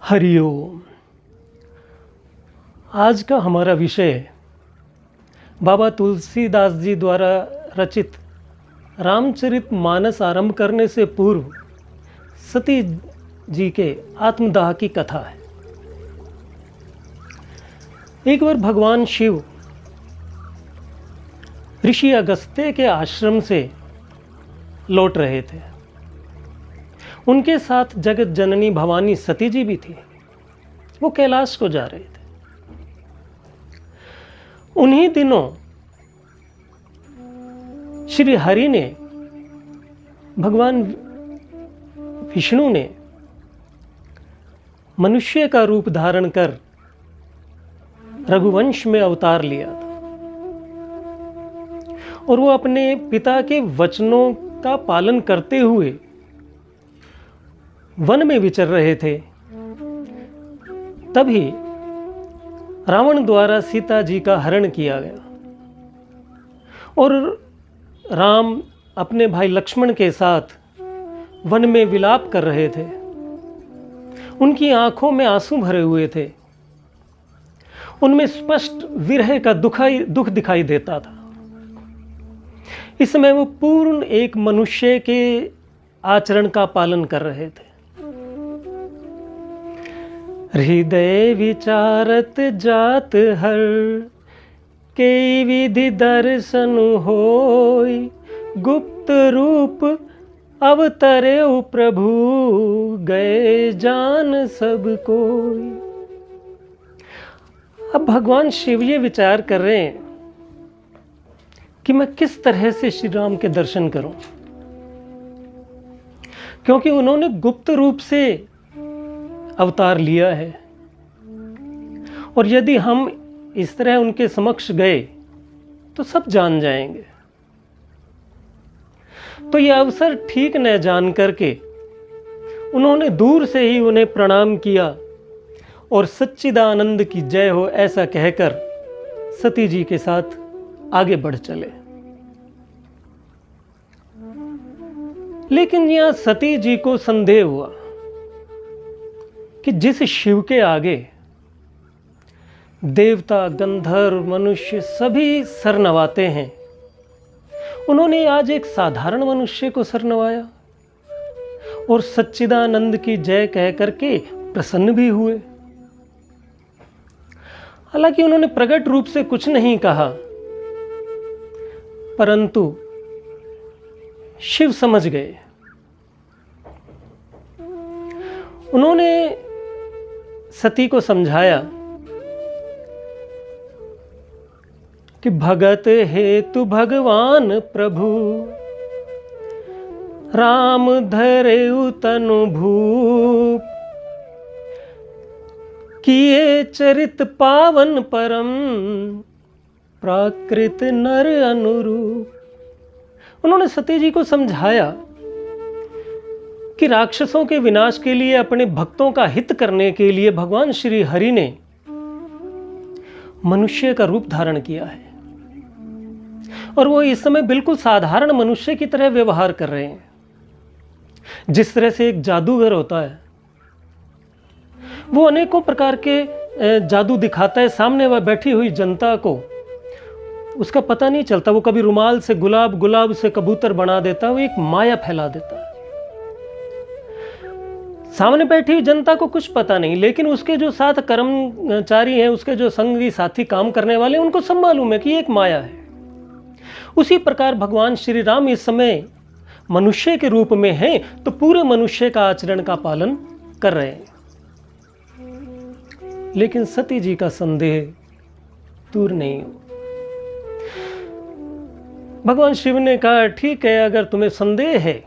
हरिओम। आज का हमारा विषय बाबा तुलसीदास जी द्वारा रचित रामचरितमानस आरंभ करने से पूर्व सती जी के आत्मदाह की कथा है। एक बार भगवान शिव ऋषि अगस्त्य के आश्रम से लौट रहे थे। उनके साथ जगत जननी भवानी सती जी भी थी। वो कैलाश को जा रहे थे। उन्हीं दिनों श्री हरि ने, भगवान विष्णु ने मनुष्य का रूप धारण कर रघुवंश में अवतार लिया था और वो अपने पिता के वचनों का पालन करते हुए वन में विचर रहे थे। तभी रावण द्वारा सीता जी का हरण किया गया और राम अपने भाई लक्ष्मण के साथ वन में विलाप कर रहे थे। उनकी आंखों में आंसू भरे हुए थे। उनमें स्पष्ट विरह का दुख दिखाई देता था। इस समय वो पूर्ण एक मनुष्य के आचरण का पालन कर रहे थे। हृदय विचारत जात हर के विधि दर्शन होय, गुप्त रूप अवतरे प्रभु गए जान सब कोई। अब भगवान शिव ये विचार कर रहे हैं कि मैं किस तरह से श्री राम के दर्शन करूं, क्योंकि उन्होंने गुप्त रूप से अवतार लिया है और यदि हम इस तरह उनके समक्ष गए तो सब जान जाएंगे। तो यह अवसर ठीक न जान करके उन्होंने दूर से ही उन्हें प्रणाम किया और सच्चिदानंद की जय हो ऐसा कहकर सती जी के साथ आगे बढ़ चले। लेकिन यहां सती जी को संदेह हुआ कि जिस शिव के आगे देवता, गंधर्व, मनुष्य सभी सर नवाते हैं, उन्होंने आज एक साधारण मनुष्य को सर नवाया और सच्चिदानंद की जय कह करके प्रसन्न भी हुए। हालांकि उन्होंने प्रकट रूप से कुछ नहीं कहा, परंतु शिव समझ गए। उन्होंने सती को समझाया कि भगत हेतु भगवान प्रभु राम धरेउ तनु भूप, किए चरित पावन परम प्राकृत नर अनुरूप। उन्होंने सती जी को समझाया कि राक्षसों के विनाश के लिए, अपने भक्तों का हित करने के लिए भगवान श्री हरि ने मनुष्य का रूप धारण किया है और वो इस समय बिल्कुल साधारण मनुष्य की तरह व्यवहार कर रहे हैं। जिस तरह से एक जादूगर होता है, वो अनेकों प्रकार के जादू दिखाता है, सामने वह बैठी हुई जनता को उसका पता नहीं चलता। वो कभी रुमाल से गुलाब, गुलाब से कबूतर बना देता है, वो एक माया फैला देता है। सामने बैठी हुई जनता को कुछ पता नहीं, लेकिन उसके जो साथ कर्मचारी हैं, उसके जो संगी साथी काम करने वाले, उनको सब मालूम है कि ये एक माया है। उसी प्रकार भगवान श्री राम इस समय मनुष्य के रूप में हैं, तो पूरे मनुष्य का आचरण का पालन कर रहे हैं। लेकिन सती जी का संदेह दूर नहीं हो। भगवान शिव ने कहा, ठीक है, अगर तुम्हें संदेह है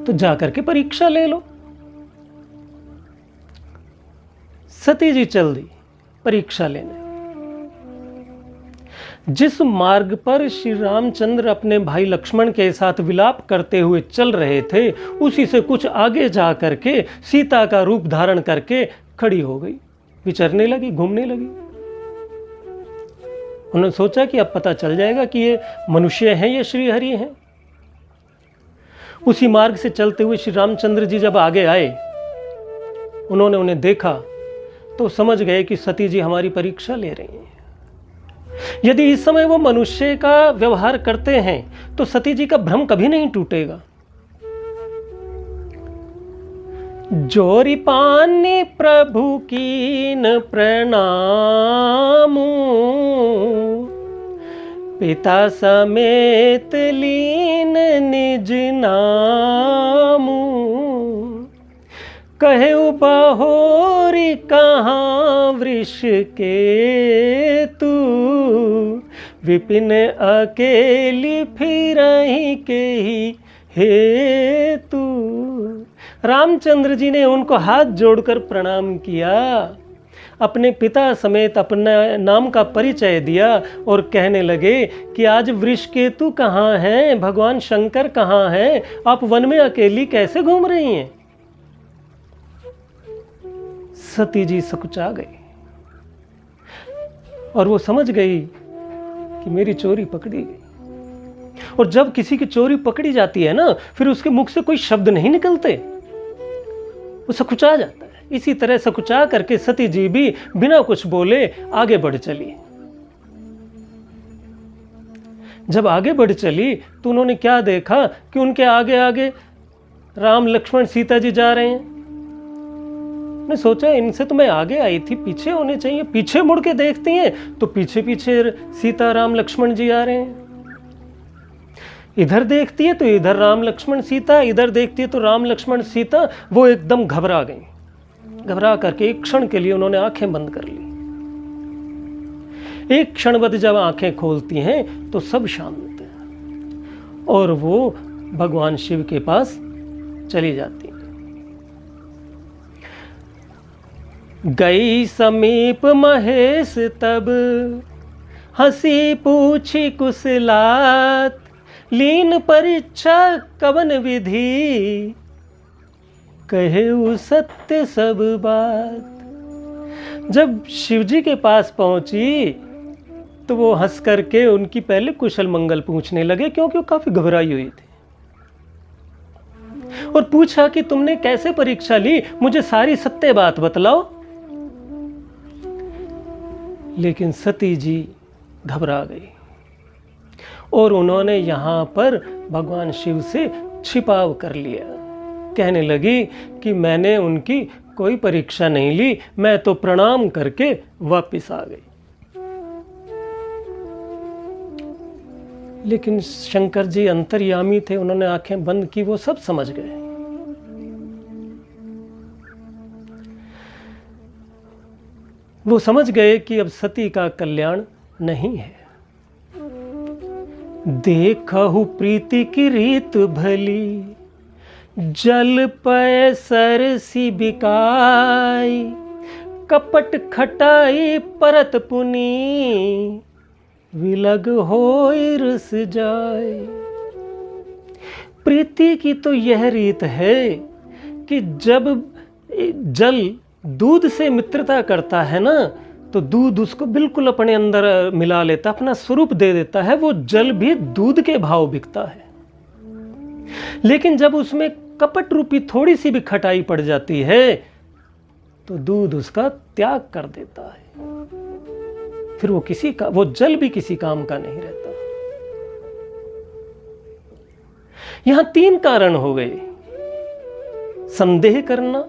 तो जाकर के परीक्षा ले लो। सती जी चल दी परीक्षा लेने। जिस मार्ग पर श्री रामचंद्र अपने भाई लक्ष्मण के साथ विलाप करते हुए चल रहे थे, उसी से कुछ आगे जा करके सीता का रूप धारण करके खड़ी हो गई, विचरने लगी, घूमने लगी। उन्होंने सोचा कि अब पता चल जाएगा कि ये मनुष्य हैं या श्री हरि हैं। उसी मार्ग से चलते हुए श्री रामचंद्र जी जब आगे आए उन्होंने उन्हें देखा तो समझ गए कि सती जी हमारी परीक्षा ले रही हैं। यदि इस समय वो मनुष्य का व्यवहार करते हैं तो सती जी का भ्रम कभी नहीं टूटेगा। जोरी पानी प्रभु कीन प्रणामू, पिता समेत लीन निज नामू। कहे बहोरी कहाँ वृष के तू, विपिन अकेली फिरहि के ही हे तू। रामचंद्र जी ने उनको हाथ जोड़कर प्रणाम किया, अपने पिता समेत अपना नाम का परिचय दिया और कहने लगे कि आज वृषकेतु कहाँ हैं, भगवान शंकर कहाँ हैं, आप वन में अकेली कैसे घूम रही हैं। सती जी सकुचा गई और वो समझ गई कि मेरी चोरी पकड़ी गई। और जब किसी की चोरी पकड़ी जाती है ना, फिर उसके मुख से कोई शब्द नहीं निकलते, वो सकुचा जाता है। इसी तरह सकुचा करके सती जी भी बिना कुछ बोले आगे बढ़ चली। जब आगे बढ़ चली तो उन्होंने क्या देखा कि उनके आगे आगे राम लक्ष्मण सीता जी जा रहे हैं। ने सोचा इनसे तो मैं आगे आई थी, पीछे होने चाहिए। पीछे मुड़ के देखती हैं तो पीछे पीछे सीता राम लक्ष्मण जी आ रहे हैं। इधर देखती है तो इधर राम लक्ष्मण सीता, इधर देखती है तो राम लक्ष्मण सीता। वो एकदम घबरा गई। घबरा करके एक क्षण के लिए उन्होंने आंखें बंद कर ली। एक क्षण बाद जब आंखें खोलती हैं तो सब शांत है और वो भगवान शिव के पास चली जाती है। गई समीप महेश तब, हंसी पूछी कुशलात, लीन परीक्षा कवन विधि, कहे उ सत्य सब बात। जब शिवजी के पास पहुंची तो वो हंस करके उनकी पहले कुशल मंगल पूछने लगे, क्योंकि वो काफी घबराई हुई थी। और पूछा कि तुमने कैसे परीक्षा ली, मुझे सारी सत्य बात बतलाओ। लेकिन सती जी घबरा गई और उन्होंने यहां पर भगवान शिव से छिपाव कर लिया। कहने लगी कि मैंने उनकी कोई परीक्षा नहीं ली, मैं तो प्रणाम करके वापस आ गई। लेकिन शंकर जी अंतर्यामी थे, उन्होंने आंखें बंद की, वो सब समझ गए। वो समझ गए कि अब सती का कल्याण नहीं है। देखहु प्रीति की रीत भली, जल पय सरसी बिकाई, कपट खटाई परत पुनी, विलग होई रस जाय। प्रीति की तो यह रीत है कि जब जल दूध से मित्रता करता है ना, तो दूध उसको बिल्कुल अपने अंदर मिला लेता, अपना स्वरूप दे देता है। वो जल भी दूध के भाव बिकता है। लेकिन जब उसमें कपट रूपी थोड़ी सी भी खटाई पड़ जाती है तो दूध उसका त्याग कर देता है। फिर वो जल भी किसी काम का नहीं रहता। यहां 3 कारण हो गए: संदेह करना,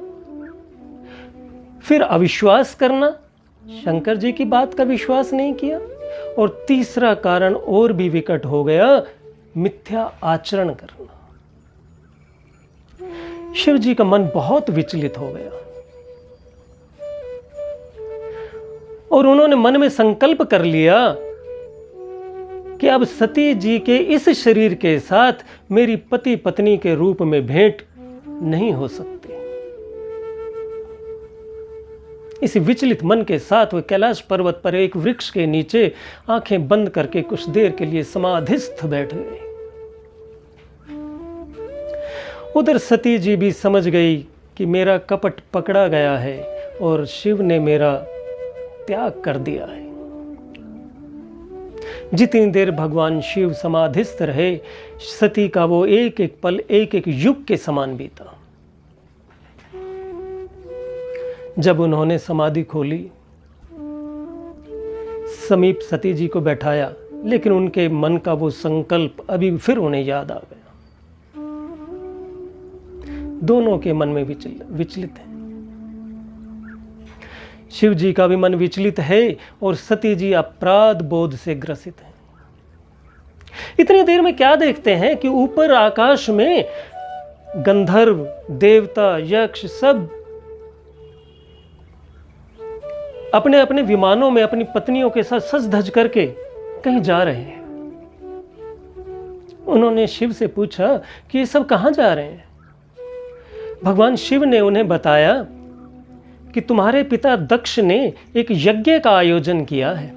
फिर अविश्वास करना, शंकर जी की बात का विश्वास नहीं किया, और तीसरा कारण और भी विकट हो गया, मिथ्या आचरण करना। शिव जी का मन बहुत विचलित हो गया और उन्होंने मन में संकल्प कर लिया कि अब सती जी के इस शरीर के साथ मेरी पति पत्नी के रूप में भेंट नहीं हो सकती। इस विचलित मन के साथ वे कैलाश पर्वत पर एक वृक्ष के नीचे आंखें बंद करके कुछ देर के लिए समाधिस्थ बैठ गए। उधर सती जी भी समझ गई कि मेरा कपट पकड़ा गया है और शिव ने मेरा त्याग कर दिया है। जितनी देर भगवान शिव समाधिस्थ रहे, सती का वो एक एक पल एक एक युग के समान बीता। जब उन्होंने समाधि खोली, समीप सती जी को बैठाया, लेकिन उनके मन का वो संकल्प अभी फिर उन्हें याद आ गया। दोनों के मन में विचलित है। शिव जी का भी मन विचलित है और सती जी अपराध बोध से ग्रसित है। इतनी देर में क्या देखते हैं कि ऊपर आकाश में गंधर्व, देवता, यक्ष सब अपने अपने विमानों में अपनी पत्नियों के साथ सज धज करके कहीं जा रहे हैं। उन्होंने शिव से पूछा कि ये सब कहां जा रहे हैं। भगवान शिव ने उन्हें बताया कि तुम्हारे पिता दक्ष ने एक यज्ञ का आयोजन किया है,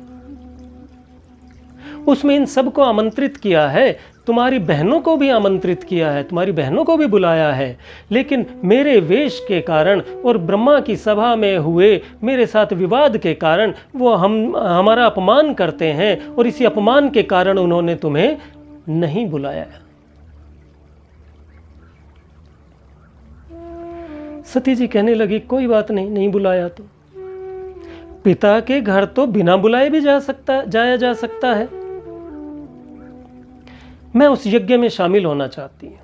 उसमें इन सबको आमंत्रित किया है, तुम्हारी बहनों को भी आमंत्रित किया है, तुम्हारी बहनों को भी बुलाया है, लेकिन मेरे वेश के कारण और ब्रह्मा की सभा में हुए मेरे साथ विवाद के कारण वो हमारा अपमान करते हैं और इसी अपमान के कारण उन्होंने तुम्हें नहीं बुलाया। सती जी कहने लगी, कोई बात नहीं, नहीं बुलाया तो पिता के घर तो बिना बुलाए भी जाया जा सकता है। मैं उस यज्ञ में शामिल होना चाहती हूं।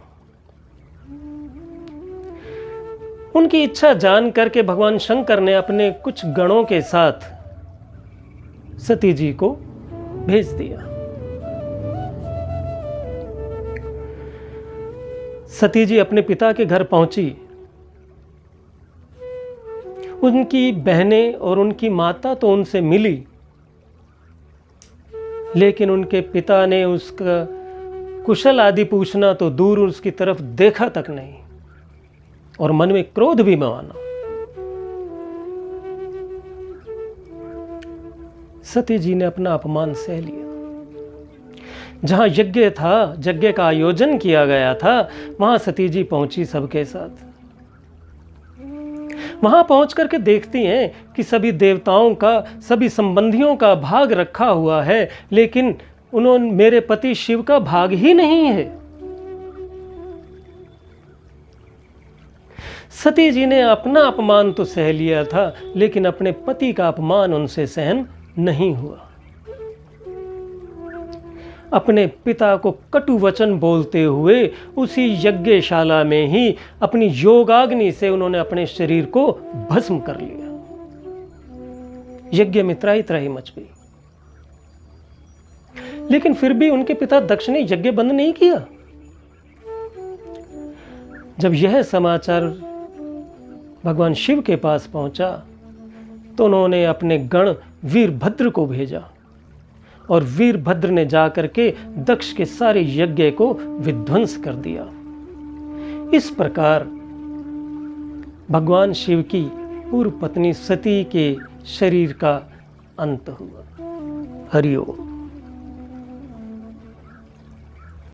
उनकी इच्छा जान करके भगवान शंकर ने अपने कुछ गणों के साथ सती जी को भेज दिया। सती जी अपने पिता के घर पहुंची। उनकी बहनें और उनकी माता तो उनसे मिली, लेकिन उनके पिता ने उसका कुशल आदि पूछना तो दूर, उसकी तरफ देखा तक नहीं और मन में क्रोध भी माना। सती जी ने अपना अपमान सह लिया। जहां यज्ञ था, यज्ञ का आयोजन किया गया था, वहां सती जी पहुंची सबके साथ। वहां पहुंच करके देखती हैं कि सभी देवताओं का, सभी संबंधियों का भाग रखा हुआ है, लेकिन उन्होंने मेरे पति शिव का भाग ही नहीं है। सती जी ने अपना अपमान तो सह लिया था, लेकिन अपने पति का अपमान उनसे सहन नहीं हुआ। अपने पिता को कटु वचन बोलते हुए उसी यज्ञशाला में ही अपनी योगाग्नि से उन्होंने अपने शरीर को भस्म कर लिया। यज्ञ में त्राही त्राही मच गई। लेकिन फिर भी उनके पिता दक्ष ने यज्ञ बंद नहीं किया। जब यह समाचार भगवान शिव के पास पहुंचा तो उन्होंने अपने गण वीरभद्र को भेजा और वीरभद्र ने जाकर के दक्ष के सारे यज्ञ को विध्वंस कर दिया। इस प्रकार भगवान शिव की पूर्व पत्नी सती के शरीर का अंत हुआ। हरि ओम।